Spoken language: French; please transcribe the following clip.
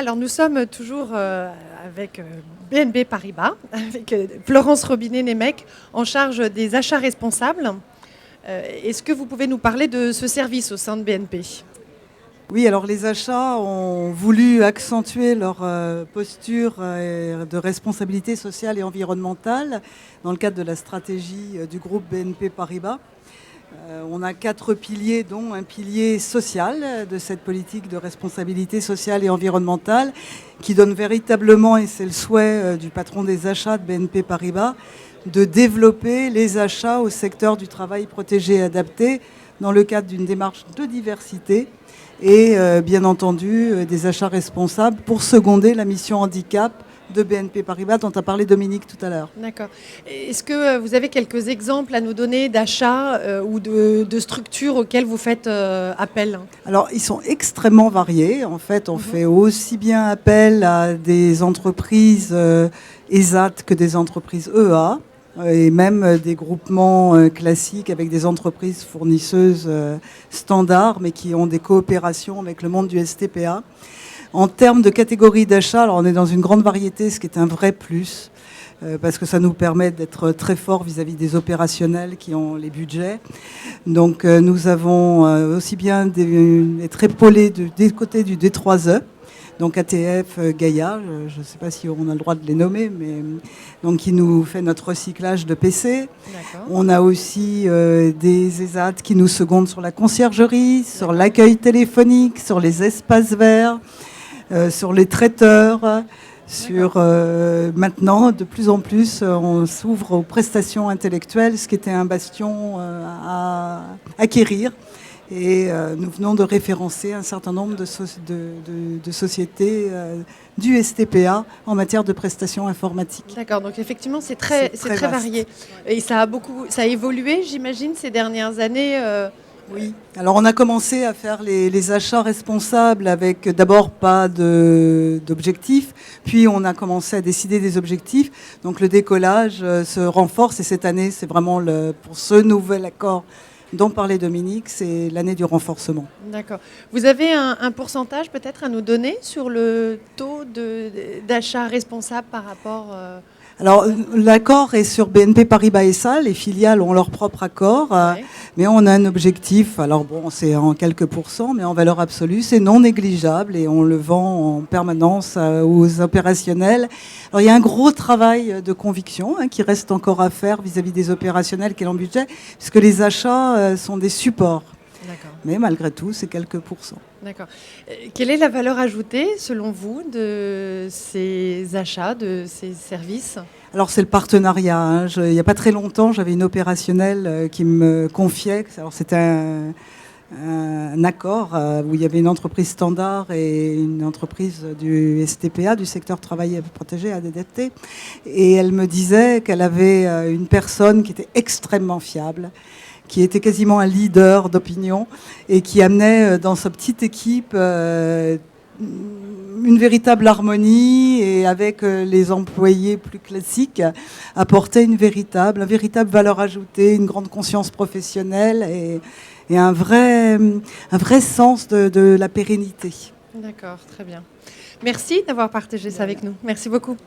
Alors, nous sommes toujours avec BNP Paribas, avec Florence Robinet-Nemec, en charge des achats responsables. Est-ce que vous pouvez nous parler de ce service au sein de BNP ? Oui, alors les achats ont voulu accentuer leur posture de responsabilité sociale et environnementale dans le cadre de la stratégie du groupe BNP Paribas. On a 4 piliers, dont un pilier social de cette politique de responsabilité sociale et environnementale qui donne véritablement, et c'est le souhait du patron des achats de BNP Paribas, de développer les achats au secteur du travail protégé et adapté dans le cadre d'une démarche de diversité et bien entendu des achats responsables pour seconder la mission handicap de BNP Paribas dont a parlé Dominique tout à l'heure. D'accord. Est-ce que vous avez quelques exemples à nous donner d'achats ou de structures auxquelles vous faites appel ? Alors, ils sont extrêmement variés. En fait, on fait aussi bien appel à des entreprises ESAT que des entreprises EA et même des groupements classiques avec des entreprises fournisseuses standards mais qui ont des coopérations avec le monde du STPA. En termes de catégories d'achat, alors on est dans une grande variété, ce qui est un vrai plus, parce que ça nous permet d'être très forts vis-à-vis des opérationnels qui ont les budgets. Donc nous avons aussi bien être épaulés des côtés du D3E, donc ATF, Gaïa, je ne sais pas si on a le droit de les nommer, mais donc qui nous fait notre recyclage de PC. D'accord. On a aussi des ESAT qui nous secondent sur la conciergerie, sur l'accueil téléphonique, sur les espaces verts. Sur les traiteurs, sur maintenant, de plus en plus, on s'ouvre aux prestations intellectuelles, ce qui était un bastion à acquérir. Et nous venons de référencer un certain nombre de sociétés du STPA en matière de prestations informatiques. D'accord, donc effectivement, c'est très varié. Et ça a évolué, j'imagine, ces dernières années Oui, alors on a commencé à faire les achats responsables avec d'abord pas d'objectifs, puis on a commencé à décider des objectifs. Donc le décollage se renforce et cette année, c'est vraiment pour ce nouvel accord dont parlait Dominique, c'est l'année du renforcement. D'accord. Vous avez un pourcentage peut-être à nous donner sur le taux d'achat responsable par rapport Alors, l'accord est sur BNP Paribas SA, les filiales ont leur propre accord, mais on a un objectif, alors bon, c'est en quelques pourcents, mais en valeur absolue, c'est non négligeable et on le vend en permanence aux opérationnels. Alors, il y a un gros travail de conviction qui reste encore à faire vis-à-vis des opérationnels qui ont le budget, puisque les achats sont des supports. D'accord. Mais malgré tout, c'est quelques pourcents. D'accord. Quelle est la valeur ajoutée, selon vous, de ces achats, de ces services ? Alors c'est le partenariat. Il n'y a pas très longtemps, j'avais une opérationnelle qui me confiait. Alors c'était un accord où il y avait une entreprise standard et une entreprise du STPA, du secteur travail protégé adapté. Et elle me disait qu'elle avait une personne qui était extrêmement fiable, qui était quasiment un leader d'opinion et qui amenait dans sa petite équipe une véritable harmonie et avec les employés plus classiques apportait une véritable valeur ajoutée, une grande conscience professionnelle et un vrai sens de la pérennité. D'accord, très bien. Merci d'avoir partagé ça avec nous. Merci beaucoup.